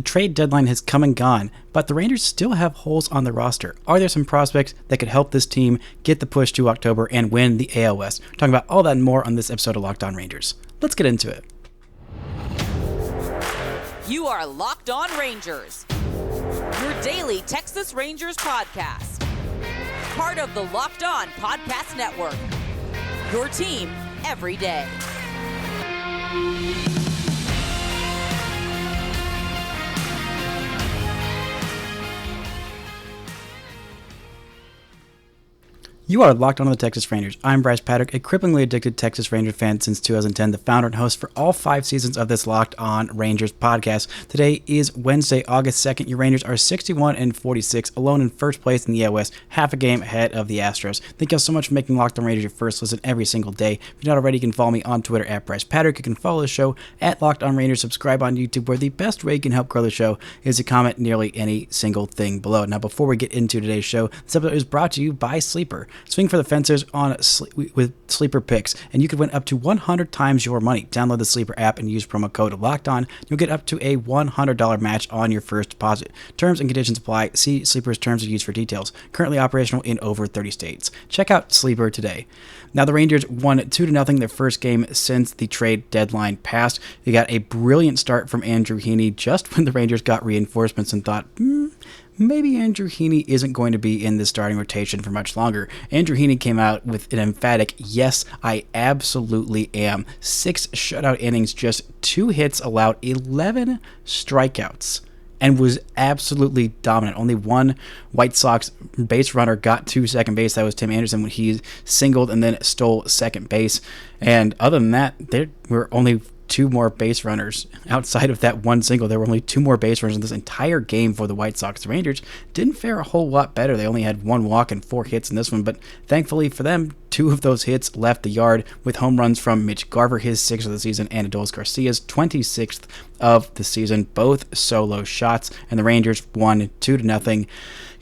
trade deadline has come and gone, but the Rangers still have holes on the roster. Are there some prospects that could help this team get the push to October and win the AL West? We're talking about all that and more on this episode of Locked On Rangers. Let's get into it. You are Locked On Rangers, your daily Texas Rangers podcast. Part of the Locked On Podcast Network, your team every day. You are locked on the Texas Rangers. I'm Bryce Patrick, a cripplingly addicted Texas Ranger fan since 2010, the founder and host for all 5 seasons of this Locked On Rangers podcast. Today is Wednesday, August 2nd. Your Rangers are 61-46, alone in first place in the AL West, half a game ahead of the Astros. Thank you all so much for making Locked On Rangers your first listen every single day. If you're not already, you can follow me on Twitter at Bryce Patrick. You can follow the show at Locked On Rangers. Subscribe on YouTube, where the best way you can help grow the show is to comment nearly any single thing below. Now, before we get into today's show, this episode is brought to you by Sleeper. Swing for the fences with Sleeper picks, and you could win up to 100 times your money. Download the Sleeper app and use promo code LOCKEDON. You'll get up to a $100 match on your first deposit. Terms and conditions apply. See Sleeper's terms of use for details. Currently operational in over 30 states. Check out Sleeper today. Now, the Rangers won 2-0 their first game since the trade deadline passed. They got a brilliant start from Andrew Heaney just when the Rangers got reinforcements and thought, maybe Andrew Heaney isn't going to be in the starting rotation for much longer. Andrew Heaney came out with an emphatic, yes, I absolutely am. 6 shutout innings, just 2 hits allowed, 11 strikeouts, and was absolutely dominant. Only one White Sox base runner got to second base. That was Tim Anderson when he singled and then stole second base. And other than that, there were only 2 more base runners. Outside of that one single, there were only 2 more base runners in this entire game for the White Sox. The Rangers didn't fare a whole lot better. They only had 1 walk and 4 hits in this one, but thankfully for them, 2 of those hits left the yard with home runs from Mitch Garver, his 6th of the season, and Adolis Garcia's 26th of the season, both solo shots, and the Rangers won 2-0.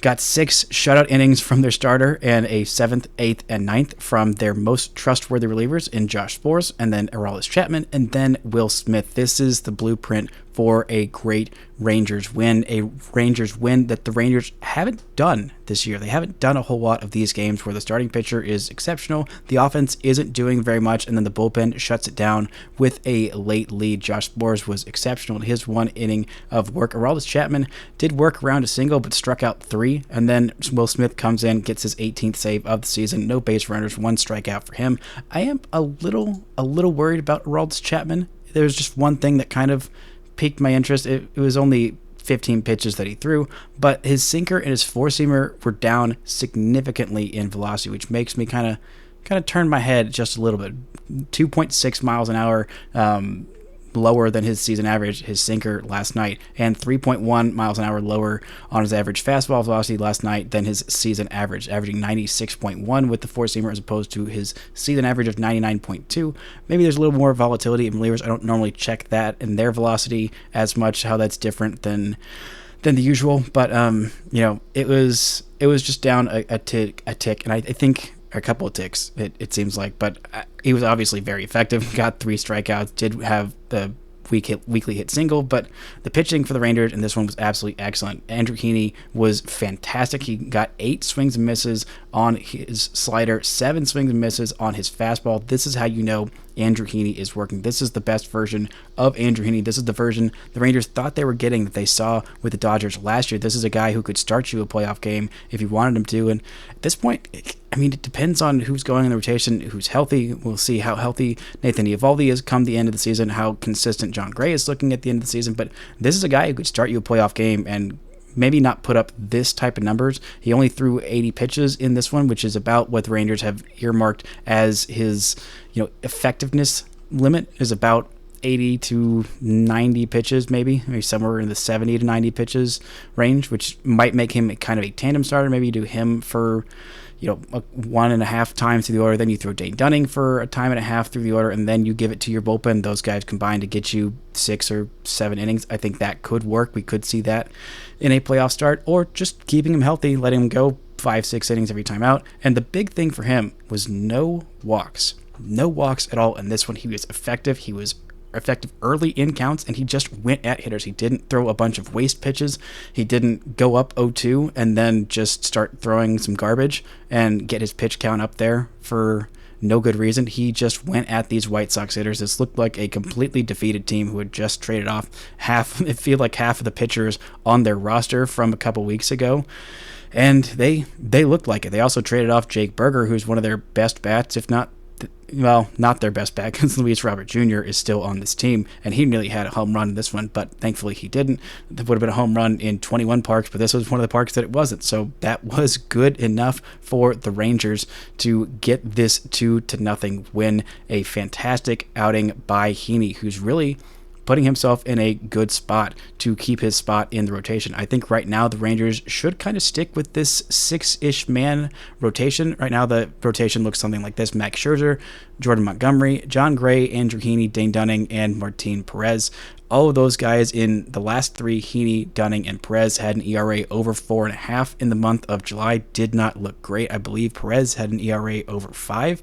Got 6 shutout innings from their starter and a 7th, 8th, and 9th from their most trustworthy relievers in Josh Sborz and then Aroldis Chapman and then Will Smith. This is the blueprint for a great Rangers win, a Rangers win that the Rangers haven't done this year. They haven't done a whole lot of these games where the starting pitcher is exceptional, the offense isn't doing very much, and then the bullpen shuts it down with a late lead. Josh Sborz was exceptional in his 1 inning of work. Aroldis Chapman did work around a single but struck out 3, and then Will Smith comes in, gets his 18th save of the season. No base runners, 1 strikeout for him. I am a little worried about Aroldis Chapman. There's just one thing that kind of piqued my interest. It was only 15 pitches that he threw, but his sinker and his 4-seamer were down significantly in velocity, which makes me kind of turn my head just a little bit. 2.6 miles an hour lower than his season average, his sinker last night, and 3.1 miles an hour lower on his average fastball velocity last night than his season average, averaging 96.1 with the 4-seamer as opposed to his season average of 99.2. Maybe there's a little more volatility in relievers. I don't normally check that in their velocity as much, how that's different than the usual, but it was just down a tick, and I think a couple of ticks, it seems like, but he was obviously very effective. Got 3 strikeouts, did have the weekly hit single, but the pitching for the Rangers in this one was absolutely excellent. Andrew Heaney was fantastic. He got 8 swings and misses on his slider, 7 swings and misses on his fastball. This is how you know Andrew Heaney is working. This is the best version of Andrew Heaney. This is the version the Rangers thought they were getting, that they saw with the Dodgers last year. This is a guy who could start you a playoff game if you wanted him to, and at this point, it depends on who's going in the rotation, who's healthy. We'll see how healthy Nathan Eovaldi is come the end of the season, how consistent John Gray is looking at the end of the season, but this is a guy who could start you a playoff game and maybe not put up this type of numbers. He only threw 80 pitches in this one, which is about what the Rangers have earmarked as his, effectiveness limit is about 80 to 90 pitches, maybe somewhere in the 70 to 90 pitches range, which might make him kind of a tandem starter. Maybe you do him for 1.5 times through the order, then you throw Dane Dunning for a time and a half through the order, and then you give it to your bullpen. Those guys combined to get you 6 or 7 innings. I think that could work. We could see that in a playoff start, or just keeping him healthy, letting him go 5-6 innings every time out. And the big thing for him was no walks at all. In this one, he was effective. He was effective early in counts, and he just went at hitters. He didn't throw a bunch of waste pitches. He didn't go up 0-2 and then just start throwing some garbage and get his pitch count up there for no good reason. He just went at these White Sox hitters. This looked like a completely defeated team who had just traded off half of the pitchers on their roster from a couple weeks ago. And they looked like it. They also traded off Jake Berger, who's one of their best bats, if not, not their best bat, because Luis Robert Jr. is still on this team, and he nearly had a home run in this one, but thankfully he didn't. That would have been a home run in 21 parks, but this was one of the parks that it wasn't, so that was good enough for the Rangers to get this 2-0 win. A fantastic outing by Heaney, who's really putting himself in a good spot to keep his spot in the rotation. I think right now the Rangers should kind of stick with this 6-ish man rotation. Right now the rotation looks something like this: Max Scherzer, Jordan Montgomery, John Gray, Andrew Heaney, Dane Dunning, and Martin Perez. All of those guys in the last three, Heaney, Dunning, and Perez, had an ERA over 4.5 in the month of July. Did not look great. I believe Perez had an ERA over 5.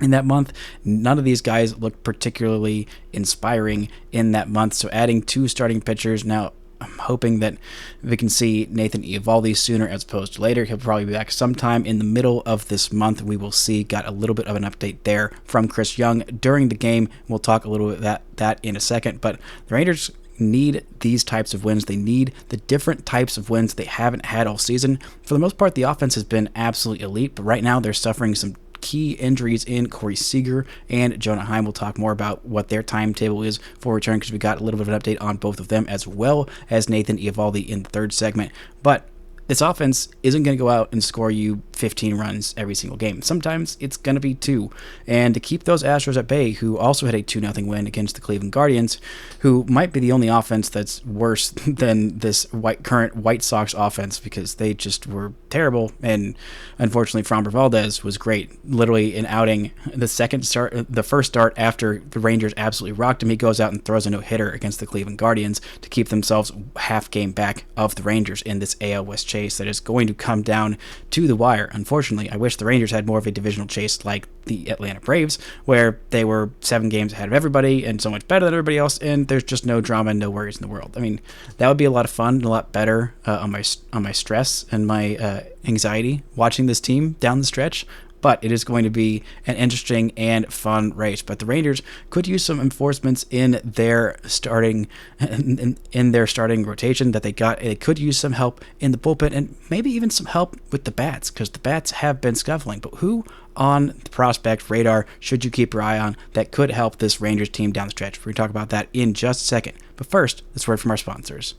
In that month. None of these guys looked particularly inspiring in that month, so adding 2 starting pitchers. Now, I'm hoping that we can see Nathan Eovaldi sooner as opposed to later. He'll probably be back sometime in the middle of this month. We will see. Got a little bit of an update there from Chris Young during the game. We'll talk a little bit about that in a second, but the Rangers need these types of wins. They need the different types of wins they haven't had all season. For the most part, the offense has been absolutely elite, but right now they're suffering some key injuries in Corey Seager and Jonah Heim. We'll talk more about what their timetable is for return, because we got a little bit of an update on both of them, as well as Nathan Eovaldi in the third segment. But this offense isn't going to go out and score you 15 runs every single game. Sometimes it's going to be 2. And to keep those Astros at bay, who also had a 2-0 win against the Cleveland Guardians, who might be the only offense that's worse than this current White Sox offense, because they just were terrible. And unfortunately, Framber Valdez was great. Literally an outing, the first start after the Rangers absolutely rocked him, he goes out and throws a no-hitter against the Cleveland Guardians to keep themselves half game back of the Rangers in this AL West chase that is going to come down to the wire. Unfortunately, I wish the Rangers had more of a divisional chase like the Atlanta Braves, where they were 7 games ahead of everybody and so much better than everybody else, and there's just no drama and no worries in the world. I mean, that would be a lot of fun and a lot better on my stress and my anxiety watching this team down the stretch. But it is going to be an interesting and fun race. But the Rangers could use some enforcements in their starting rotation that they got. They could use some help in the bullpen and maybe even some help with the bats, because the bats have been scuffling. But who on the prospect radar should you keep your eye on that could help this Rangers team down the stretch? We're going to talk about that in just a second. But first, this word from our sponsors.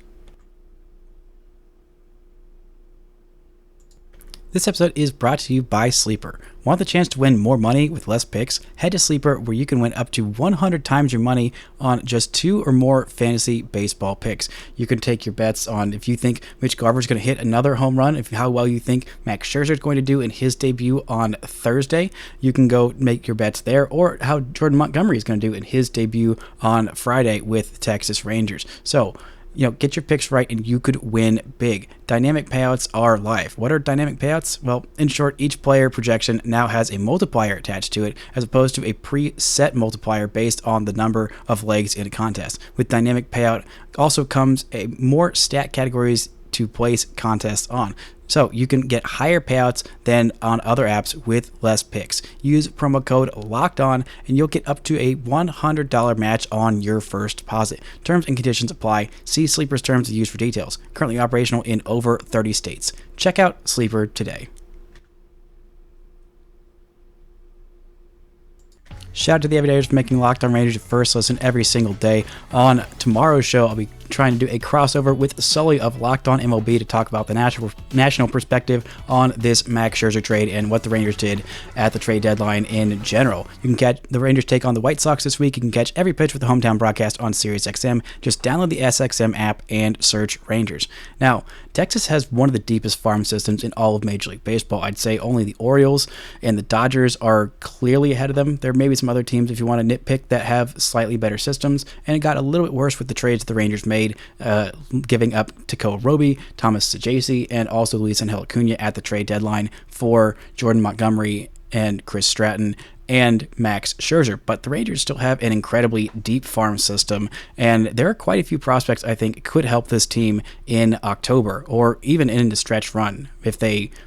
This episode is brought to you by Sleeper. Want the chance to win more money with less picks? Head to Sleeper, where you can win up to 100 times your money on just 2 or more fantasy baseball picks. You can take your bets on if you think Mitch Garver's going to hit another home run, how well you think Max Scherzer is going to do in his debut on Thursday. You can go make your bets there, or how Jordan Montgomery is going to do in his debut on Friday with the Texas Rangers. So, get your picks right and you could win big. Dynamic payouts are live. What are dynamic payouts? Well, in short, each player projection now has a multiplier attached to it, as opposed to a preset multiplier based on the number of legs in a contest. With dynamic payout also comes a more stat categories to place contests on. So you can get higher payouts than on other apps with less picks. Use promo code LOCKEDON and you'll get up to a $100 match on your first deposit. Terms and conditions apply. See Sleeper's terms of use for details. Currently operational in over 30 states. Check out Sleeper today. Shout out to the Everydayers for making Locked On Rangers your first listen every single day. On tomorrow's show, I'll be trying to do a crossover with Sully of Locked On MLB to talk about the national perspective on this Max Scherzer trade and what the Rangers did at the trade deadline in general. You can catch the Rangers take on the White Sox this week. You can catch every pitch with the hometown broadcast on SiriusXM. Just download the SXM app and search Rangers. Now, Texas has one of the deepest farm systems in all of Major League Baseball. I'd say only the Orioles and the Dodgers are clearly ahead of them. There may be some other teams, if you want to nitpick, that have slightly better systems, and it got a little bit worse with the trades the Rangers made, giving up Tekoa Roby, Thomas Saggese, and also Luis Angel Acuna at the trade deadline for Jordan Montgomery and Chris Stratton and Max Scherzer. But the Rangers still have an incredibly deep farm system, and there are quite a few prospects I think could help this team in October or even in the stretch run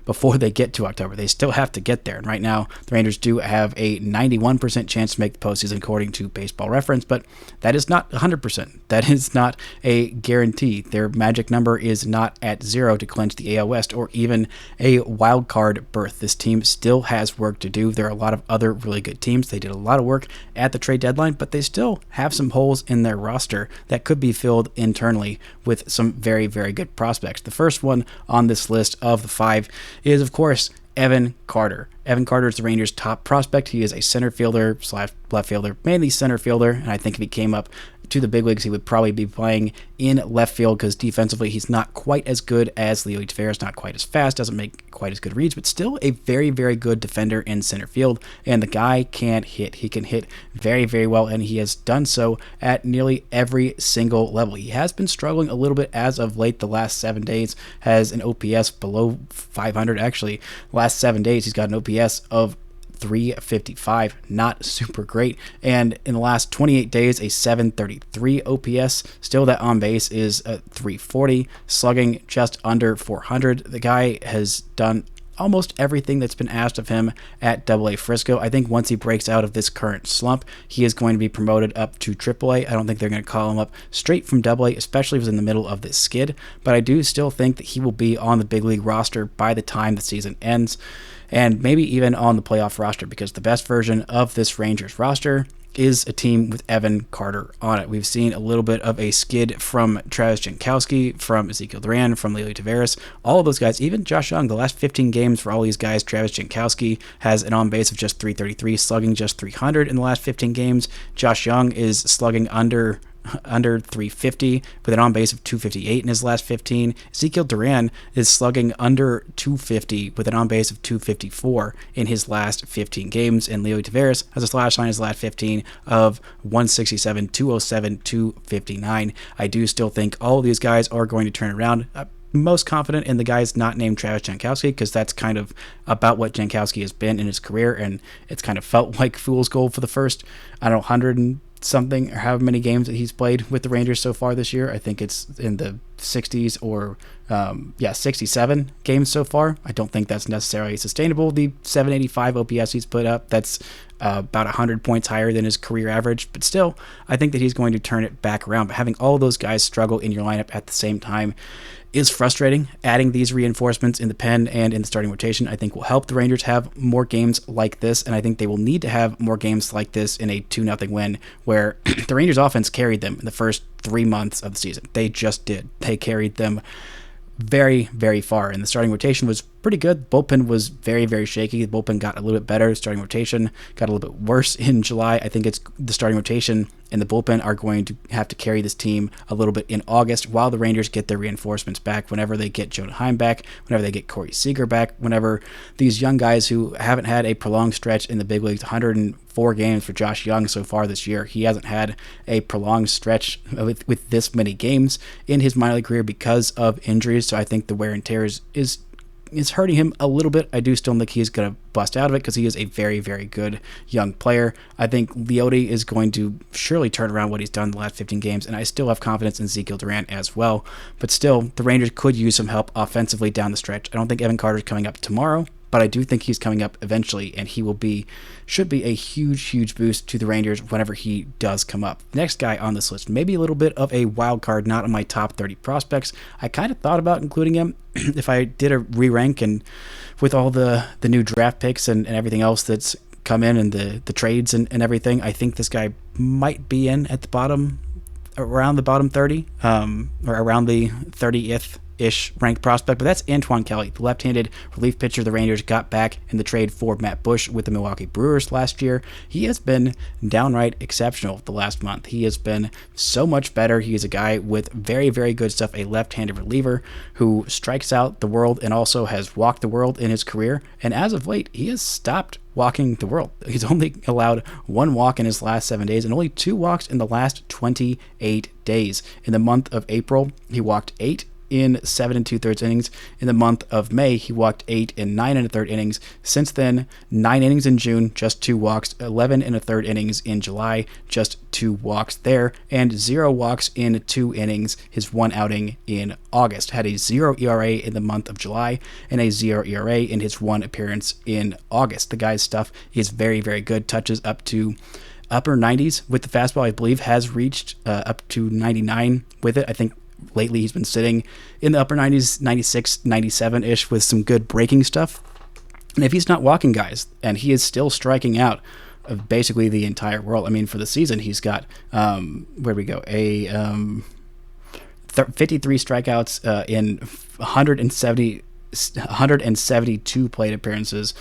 before they get to October. They still have to get there, and right now the Rangers do have a 91% chance to make the postseason according to Baseball Reference, but that is not 100%. That is not a guarantee. Their magic number is not at 0 to clinch the AL West or even a wild card berth. This team still has work to do. There are a lot of other really good teams. They did a lot of work at the trade deadline, but they still have some holes in their roster that could be filled internally with some very, very good prospects. The first one on this list of the 5 is, of course, Evan Carter. Evan Carter is the Rangers' top prospect. He is a center fielder / left fielder, mainly center fielder, and I think if he came up to the big leagues, he would probably be playing in left field because defensively he's not quite as good as Leo Taveras, not quite as fast, doesn't make quite as good reads, but still a very, very good defender in center field. And the guy can hit. He can hit very, very well, and he has done so at nearly every single level. He has been struggling a little bit as of late. The last 7 days has an OPS below 500. Actually, last 7 days he's got an OPS of 355, not super great. And in the last 28 days, a 733 OPS. Still, that on base is a 340, slugging just under 400. The guy has done almost everything that's been asked of him at Double A Frisco. I think once he breaks out of this current slump, he is going to be promoted up to Triple A. I don't think they're going to call him up straight from Double A, especially if he's in the middle of this skid. But I do still think that he will be on the big league roster by the time the season ends, and maybe even on the playoff roster, because the best version of this Rangers roster is a team with Evan Carter on it. We've seen a little bit of a skid from Travis Jankowski, from Ezekiel Duran, from Leo Taveras, all of those guys, even Josh Young. The last 15 games for all these guys, Travis Jankowski has an on-base of just 333, slugging just 300 in the last 15 games. Josh Young is slugging under 350 with an on-base of 258 in his last 15. Ezekiel Duran is slugging under 250 with an on-base of 254 in his last 15 games. And Leo Taveras has a slash line in his last 15 of 167, 207, 259. I do still think all of these guys are going to turn around. Most confident in the guys not named Travis Jankowski, because that's kind of about what Jankowski has been in his career, and it's kind of felt like fool's gold for the first, 100 and something or however many games that he's played with the Rangers so far this year. I think it's in the 60s or 67 games so far. I don't think that's necessarily sustainable. The 785 OPS he's put up, that's about 100 points higher than his career average, but still I think that he's going to turn it back around. But having all those guys struggle in your lineup at the same time is frustrating. Adding these reinforcements in the pen and in the starting rotation, I think, will help the Rangers have more games like this, and I think they will need to have more games like this in a 2-0 win, where the Rangers offense carried them in the first 3 months of the season. They just did. They carried them very, very far, and the starting rotation was pretty good. Bullpen was very, very shaky. The bullpen got a little bit better. Starting rotation got a little bit worse in July. I think it's the starting rotation and the bullpen are going to have to carry this team a little bit in August while the Rangers get their reinforcements back, whenever they get Jonah Heim back, whenever they get Corey Seager back, whenever these young guys who haven't had a prolonged stretch in the big leagues, 104 games for Josh Young so far this year. He hasn't had a prolonged stretch with this many games in his minor league career because of injuries, so I think the wear and tear is hurting him a little bit. I do still think he's going to bust out of it because he is a very, very good young player. I think Leote is going to surely turn around what he's done in the last 15 games, and I still have confidence in Ezekiel Duran as well. But still, the Rangers could use some help offensively down the stretch. I don't think Evan Carter's coming up tomorrow, but I do think he's coming up eventually, and he should be a huge, huge boost to the Rangers whenever he does come up. Next guy on this list, maybe a little bit of a wild card, not on my top 30 prospects. I kind of thought about including him if I did a re-rank, and with all the new draft picks and everything else that's come in and the trades and everything, I think this guy might be in at the bottom, around the bottom 30, or around the 30th-ish ranked prospect, but that's Antoine Kelly, the left-handed relief pitcher the Rangers got back in the trade for Matt Bush with the Milwaukee Brewers last year. He has been downright exceptional the last month. He has been so much better. He is a guy with very, very good stuff, a left-handed reliever who strikes out the world and also has walked the world in his career, and as of late, he has stopped walking the world. He's only allowed 1 walk in his last 7 days and only 2 walks in the last 28 days. In the month of April, he walked 8, in 7 2/3 innings. In the month of May, he walked 8 and 9 1/3 innings. Since then, 9 innings in June, just 2 walks, 11 1/3 innings in July, just 2 walks there, and 0 walks in 2 innings, his 1 outing in August. Had a 0 ERA in the month of July and a 0 ERA in his 1 appearance in August. The guy's stuff is very, very good. Touches up to upper 90s with the fastball, I believe, has reached up to 99 with it. I think lately he's been sitting in the upper 90s, 96, 97-ish with some good breaking stuff. And if he's not walking guys, and he is still striking out of basically the entire world. I mean, for the season, he's got, 53 strikeouts in 172 plate appearances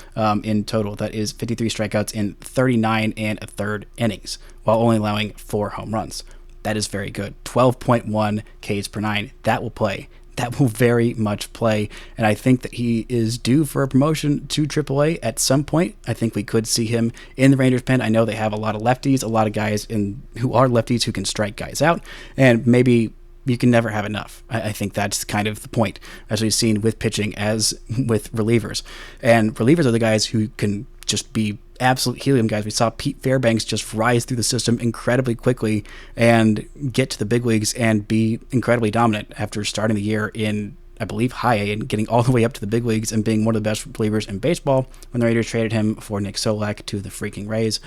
in total. That is 53 strikeouts in 39 1/3 innings, while only allowing 4 home runs. That is very good. 12.1 Ks per 9. That will play. That will very much play. And I think that he is due for a promotion to AAA at some point. I think we could see him in the Rangers pen. I know they have a lot of lefties, a lot of guys who are lefties who can strike guys out. And maybe you can never have enough. I think that's kind of the point, as we've seen with pitching as with relievers. And relievers are the guys who can just be absolute helium guys. We saw Pete Fairbanks just rise through the system incredibly quickly and get to the big leagues and be incredibly dominant after starting the year in, I believe, high A and getting all the way up to the big leagues and being one of the best relievers in baseball when the Raiders traded him for Nick Solak to the freaking Rays.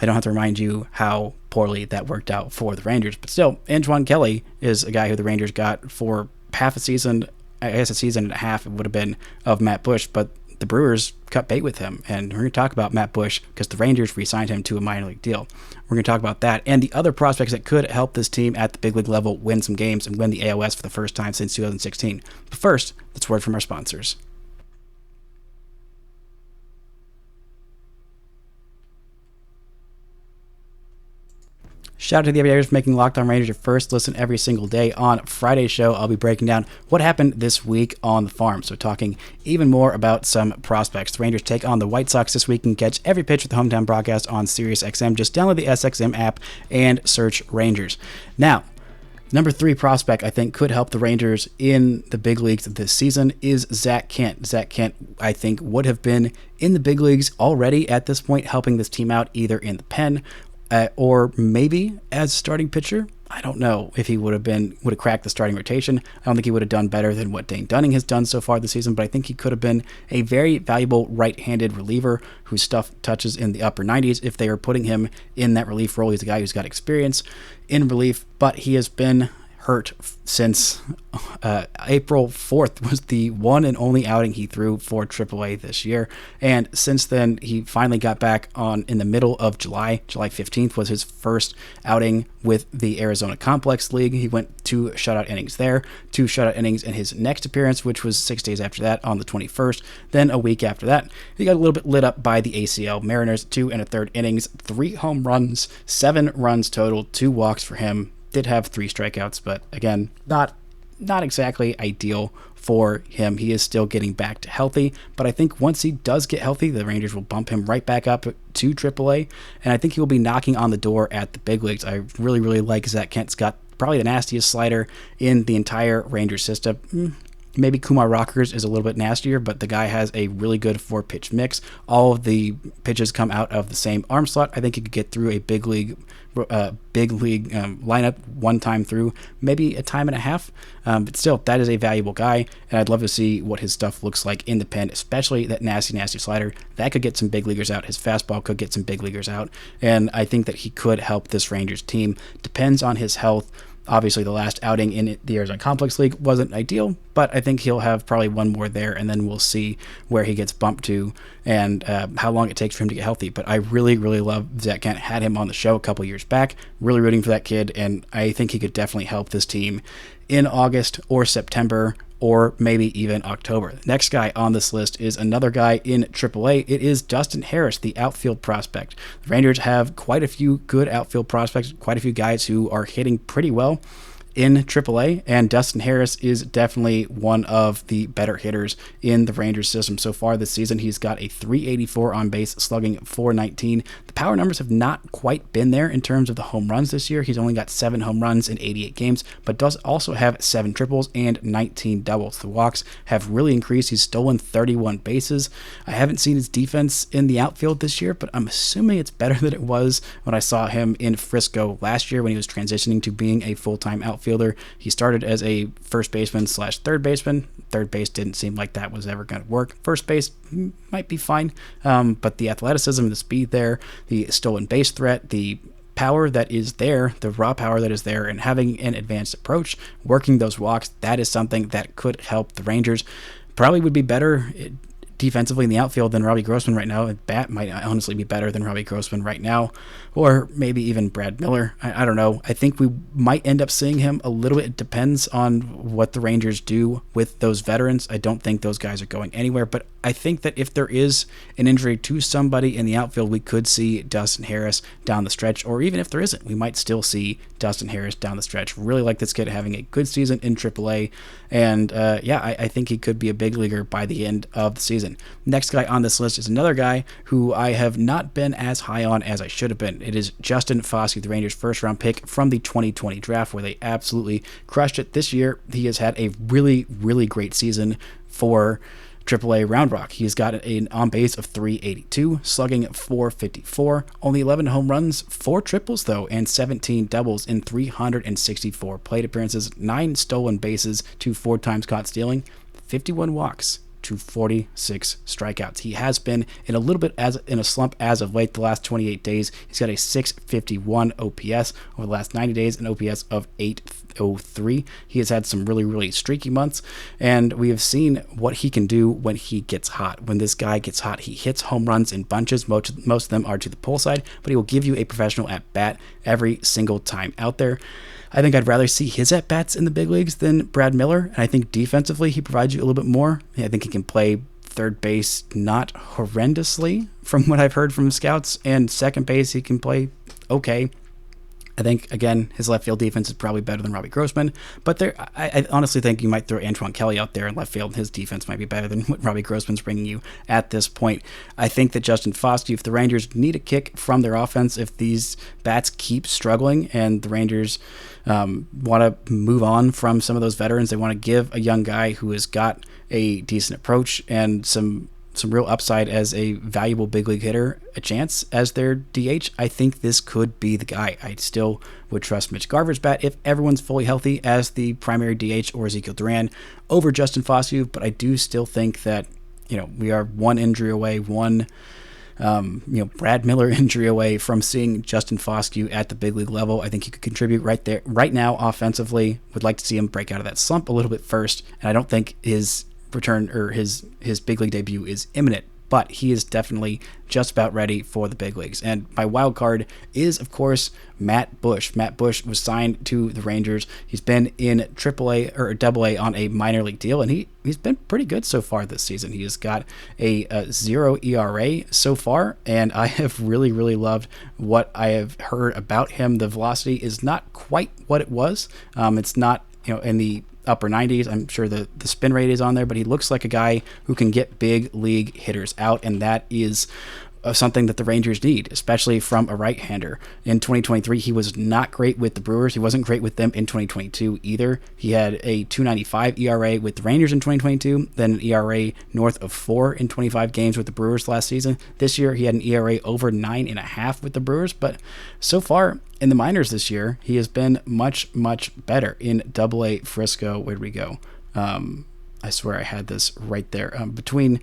I don't have to remind you how poorly that worked out for the Rangers, but still, Antoine Kelly is a guy who the Rangers got for half a season, I guess a season and a half it would have been, of Matt Bush, but the Brewers cut bait with him, and we're going to talk about Matt Bush because the Rangers re-signed him to a minor league deal. We're going to talk about that and the other prospects that could help this team at the big league level win some games and win the AOS for the first time since 2016. But first, let's word from our sponsors. Shout out to the Everydayers for making Locked On Rangers your first listen every single day. On Friday's show, I'll be breaking down what happened this week on the farm. So talking even more about some prospects. The Rangers take on the White Sox this week and catch every pitch with the hometown broadcast on SiriusXM. Just download the SXM app and search Rangers. Now, number 3 prospect I think could help the Rangers in the big leagues this season is Zach Kent. Zach Kent, I think, would have been in the big leagues already at this point, helping this team out either in the pen or maybe as starting pitcher. I don't know if he would have cracked the starting rotation. I don't think he would have done better than what Dane Dunning has done so far this season, but I think he could have been a very valuable right-handed reliever whose stuff touches in the upper 90s if they are putting him in that relief role. He's a guy who's got experience in relief, but he has been hurt since April 4th was the one and only outing he threw for AAA this year. And since then, he finally got back on in the middle of July. July 15th was his first outing with the Arizona Complex League. He went 2 shutout innings there, 2 shutout innings in his next appearance, which was 6 days after that on the 21st. Then a week after that, he got a little bit lit up by the ACL. Mariners, 2 1/3 innings, 3 home runs, 7 runs total, 2 walks for him. Did have 3 strikeouts, but again, not exactly ideal for him. He is still getting back to healthy, but I think once he does get healthy, the Rangers will bump him right back up to AAA, and I think he will be knocking on the door at the big leagues. I really, really like Zach Kent's got probably the nastiest slider in the entire Rangers system. Maybe Kumar Rockers is a little bit nastier, but the guy has a really good 4-pitch mix. All of the pitches come out of the same arm slot. I think he could get through a big league lineup one time through, maybe a time and a half. But still, that is a valuable guy, and I'd love to see what his stuff looks like in the pen, especially that nasty slider. That could get some big leaguers out. His fastball could get some big leaguers out, and I think that he could help this Rangers team. Depends on his health. Obviously, the last outing in the Arizona Complex League wasn't ideal, but I think he'll have probably one more there, and then we'll see where he gets bumped to and how long it takes for him to get healthy. But I really, really love Zach Kent. Had him on the show a couple years back. Really rooting for that kid, and I think he could definitely help this team in August or September or maybe even October. Next guy on this list is another guy in AAA. It is Dustin Harris, the outfield prospect. The Rangers have quite a few good outfield prospects, quite a few guys who are hitting pretty well. in AAA, and Dustin Harris is definitely one of the better hitters in the Rangers system so far this season. He's got a 384 on base, slugging 419. The power numbers have not quite been there in terms of the home runs this year. He's only got 7 home runs in 88 games, but does also have 7 triples and 19 doubles. The walks have really increased. He's stolen 31 bases. I haven't seen his defense in the outfield this year, but I'm assuming it's better than it was when I saw him in Frisco last year when he was transitioning to being a full-time outfielder. He started as a first baseman / third baseman. Third base didn't seem like that was ever going to work. First base might be fine, but the athleticism, the speed there, the stolen base threat, the power that is there, the raw power that is there, and having an advanced approach, working those walks, that is something that could help the Rangers. Probably would be better defensively in the outfield than Robbie Grossman right now. Bat might honestly be better than Robbie Grossman right now, or maybe even Brad Miller. I don't know. I think we might end up seeing him a little bit. It depends on what the Rangers do with those veterans. I don't think those guys are going anywhere, but I think that if there is an injury to somebody in the outfield, we could see Dustin Harris down the stretch, or even if there isn't, we might still see Dustin Harris down the stretch. Really like this kid having a good season in AAA, and I think he could be a big leaguer by the end of the season. Next guy on this list is another guy who I have not been as high on as I should have been. It is Justin Foscue, the Rangers' first-round pick from the 2020 draft, where they absolutely crushed it. This year, he has had a really, really great season for AAA Round Rock. He's got an on-base of 382, slugging 454, only 11 home runs, 4 triples though, and 17 doubles in 364 plate appearances, 9 stolen bases to 4 times caught stealing, 51 walks to 46 strikeouts. He has been in a little bit in a slump as of late. The last 28 days, he's got a 651 OPS. Over the last 90 days, an OPS of 803. He has had some really, really streaky months, and we have seen what he can do when he gets hot. When this guy gets hot, he hits home runs in bunches. Most of them are to the pull side, but he will give you a professional at-bat every single time out there. I think I'd rather see his at-bats in the big leagues than Brad Miller, and I think defensively he provides you a little bit more. I think he can play third base not horrendously from what I've heard from scouts, and second base he can play okay. I think, again, his left field defense is probably better than Robbie Grossman, but I honestly think you might throw Antoine Kelly out there in left field. His defense might be better than what Robbie Grossman's bringing you at this point. I think that Justin Foscue, if the Rangers need a kick from their offense, if these bats keep struggling and the Rangers want to move on from some of those veterans, they want to give a young guy who has got a decent approach and some real upside as a valuable big league hitter a chance as their DH, I think this could be the guy. I still would trust Mitch Garver's bat if everyone's fully healthy as the primary DH, or Ezekiel Duran over Justin Foscue, but I do still think that, we are one injury away, one Brad Miller injury away from seeing Justin Foscue at the big league level. I think he could contribute right now offensively. Would like to see him break out of that slump a little bit first, and I don't think his return or his big league debut is imminent, but he is definitely just about ready for the big leagues. And my wild card is, of course, Matt Bush. Matt Bush was signed to the Rangers. He's been in AAA or AA on a minor league deal, and he's been pretty good so far this season. He has got a 0 ERA so far, and I have really, really loved what I have heard about him. The velocity is not quite what it was. It's not, in the upper 90s. I'm sure the spin rate is on there, but he looks like a guy who can get big league hitters out, and that is something that the Rangers need, especially from a right-hander. In 2023, he was not great with the Brewers. He wasn't great with them in 2022 either. He had a 2.95 ERA with the Rangers in 2022, then an ERA north of 4 in 25 games with the Brewers last season. This year, he had an ERA over 9.5 with the Brewers, but so far in the minors this year, he has been much, much better in AA Frisco. Where'd we go? I swear I had this right there. Between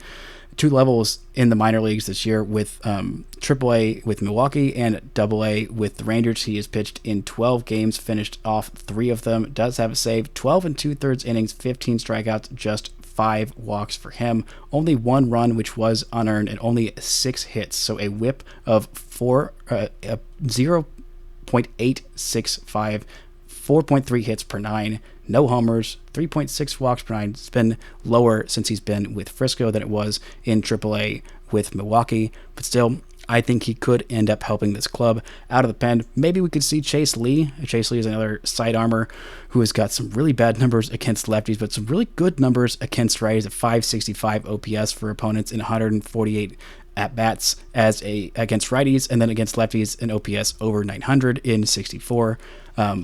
2 levels in the minor leagues this year with AAA with Milwaukee and AA with the Rangers. He has pitched in 12 games, finished off 3 of them, does have a save, 12 2/3 innings, 15 strikeouts, just 5 walks for him, only 1 run, which was unearned, and only 6 hits. So a whip of 0.865, 4.3 hits per 9, no homers, 3.6 walks per 9. It's been lower since he's been with Frisco than it was in AAA with Milwaukee. But still, I think he could end up helping this club out of the pen. Maybe we could see Chase Lee. Chase Lee is another side armor who has got some really bad numbers against lefties, but some really good numbers against righties, at 565 OPS for opponents in 148 at-bats against righties, and then against lefties an OPS over 900 in 64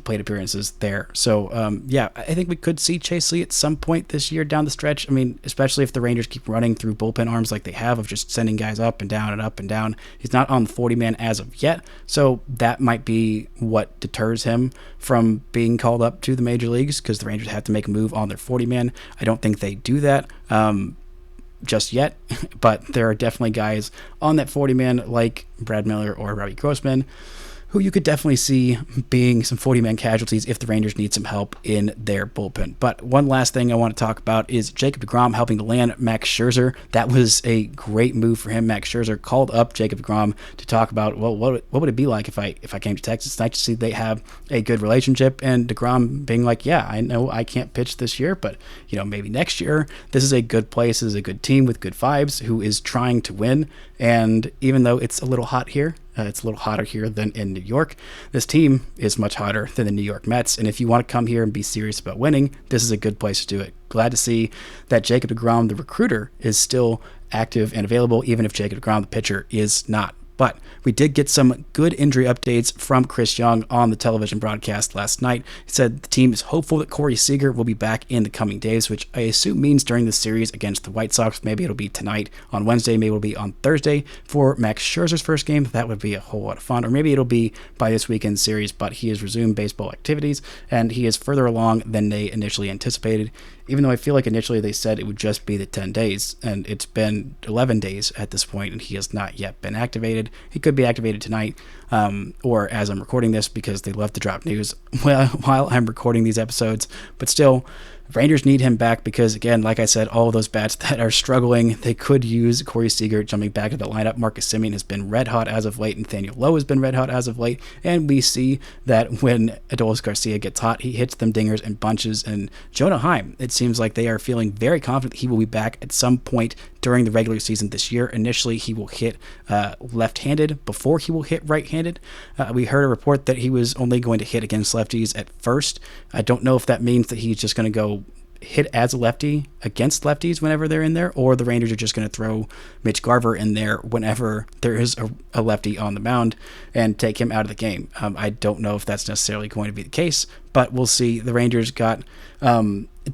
plate appearances there. So I think we could see Chase Lee at some point this year down the stretch. I mean, especially if the Rangers keep running through bullpen arms like they have, of just sending guys up and down and up and down. He's not on the 40-man as of yet, so that might be what deters him from being called up to the major leagues, because the Rangers have to make a move on their 40-man. I don't think they do that just yet, but there are definitely guys on that 40-man like Brad Miller or Robbie Grossman who you could definitely see being some 40-man casualties if the Rangers need some help in their bullpen. But one last thing I want to talk about is Jacob deGrom helping to land Max Scherzer. That was a great move for him. Max Scherzer called up Jacob deGrom to talk about, well, what would it be like if I came to Texas? It's nice to see they have a good relationship, and deGrom being like, yeah, I know I can't pitch this year, but maybe next year. This is a good place. This is a good team with good vibes who is trying to win. And even though it's a little hot here, it's a little hotter here than in New York, this team is much hotter than the New York Mets. And if you want to come here and be serious about winning, this is a good place to do it. Glad to see that Jacob deGrom, the recruiter, is still active and available, even if Jacob deGrom, the pitcher, is not. But we did get some good injury updates from Chris Young on the television broadcast last night. He said the team is hopeful that Corey Seager will be back in the coming days, which I assume means during the series against the White Sox. Maybe it'll be tonight on Wednesday. Maybe it'll be on Thursday for Max Scherzer's first game. That would be a whole lot of fun. Or maybe it'll be by this weekend's series, but he has resumed baseball activities, and he is further along than they initially anticipated, even though I feel like initially they said it would just be the 10 days, and it's been 11 days at this point, and he has not yet been activated. He could be activated tonight, or as I'm recording this, because they love to drop news while I'm recording these episodes. But still, Rangers need him back because, again, like I said, all of those bats that are struggling, they could use Corey Seager jumping back into the lineup. Marcus Semien has been red hot as of late. Nathaniel Lowe has been red hot as of late. And we see that when Adolis Garcia gets hot, he hits them dingers and bunches. And Jonah Heim, it seems like they are feeling very confident that he will be back at some point during the regular season this year. Initially, he will hit left-handed before he will hit right-handed. We heard a report that he was only going to hit against lefties at first. I don't know if that means that he's just going to go hit as a lefty against lefties whenever they're in there, or the Rangers are just going to throw Mitch Garver in there whenever there is a lefty on the mound and take him out of the game. I don't know if that's necessarily going to be the case, but we'll see. The Rangers got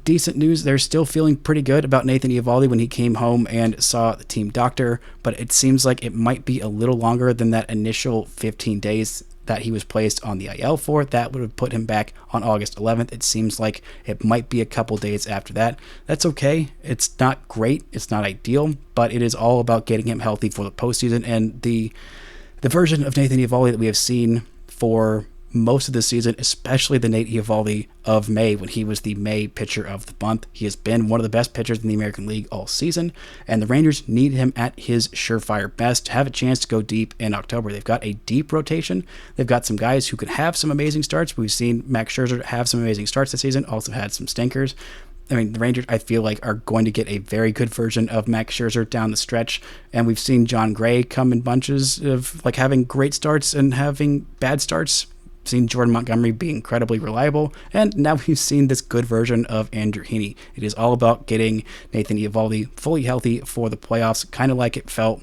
decent news. They're still feeling pretty good about Nathan Eovaldi when he came home and saw the team doctor, but it seems like it might be a little longer than that initial 15 days that he was placed on the IL for. That would have put him back on August 11th. It seems like it might be a couple days after that. That's okay. It's not great. It's not ideal, but it is all about getting him healthy for the postseason. And the version of Nathan Eovaldi that we have seen for most of the season, especially the Nate Eovaldi of May, when he was the May pitcher of the month. He has been one of the best pitchers in the American League all season, and the Rangers need him at his surefire best to have a chance to go deep in October. They've got a deep rotation. They've got some guys who could have some amazing starts. We've seen Max Scherzer have some amazing starts this season, also had some stinkers. I mean, the Rangers, I feel like, are going to get a very good version of Max Scherzer down the stretch, and we've seen John Gray come in bunches of like having great starts and having bad starts. Seen Jordan Montgomery be incredibly reliable, and now we've seen this good version of Andrew Heaney. It is all about getting Nathan Eovaldi fully healthy for the playoffs, kind of like it felt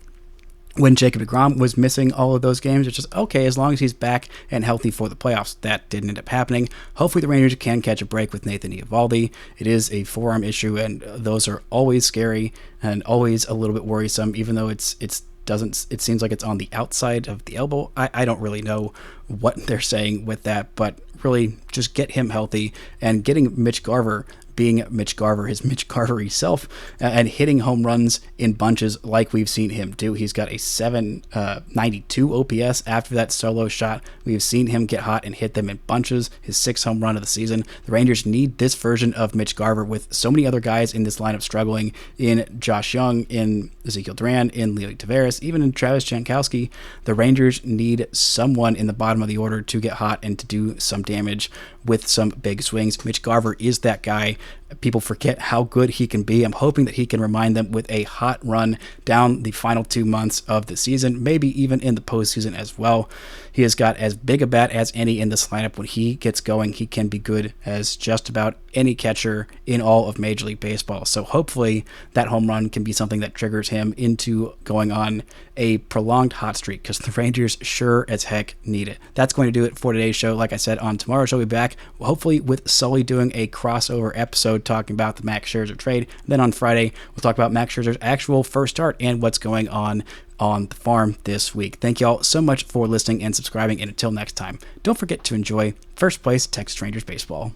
when Jacob deGrom was missing all of those games. It's just, okay, as long as he's back and healthy for the playoffs. That didn't end up happening. Hopefully the Rangers can catch a break with Nathan Eovaldi. It is a forearm issue, and those are always scary and always a little bit worrisome, even though it seems like it's on the outside of the elbow. I don't really know what they're saying with that, but really just get him healthy, and getting Mitch Garver being Mitch Garver, his Mitch Garvery self, and hitting home runs in bunches like we've seen him do. He's got a 792 OPS after that solo shot. We've seen him get hot and hit them in bunches, his 6th home run of the season. The Rangers need this version of Mitch Garver with so many other guys in this lineup struggling, in Josh Young, in Ezekiel Duran, in Leo Taveras, even in Travis Jankowski. The Rangers need someone in the bottom of the order to get hot and to do some damage with some big swings. Mitch Garver is that guy. People forget how good he can be. I'm hoping that he can remind them with a hot run down the final 2 months of the season, maybe even in the postseason as well. He has got as big a bat as any in this lineup. When he gets going, he can be good as just about any catcher in all of Major League Baseball. So hopefully that home run can be something that triggers him into going on a prolonged hot streak, because the Rangers sure as heck need it. That's going to do it for today's show. Like I said, on tomorrow's show, we'll be back, hopefully with Sully doing a crossover episode talking about the Max Scherzer trade. Then on Friday, we'll talk about Max Scherzer's actual first start and what's going on the farm this week. Thank you all so much for listening and subscribing, and until next time, don't forget to enjoy First Place Texas Rangers baseball.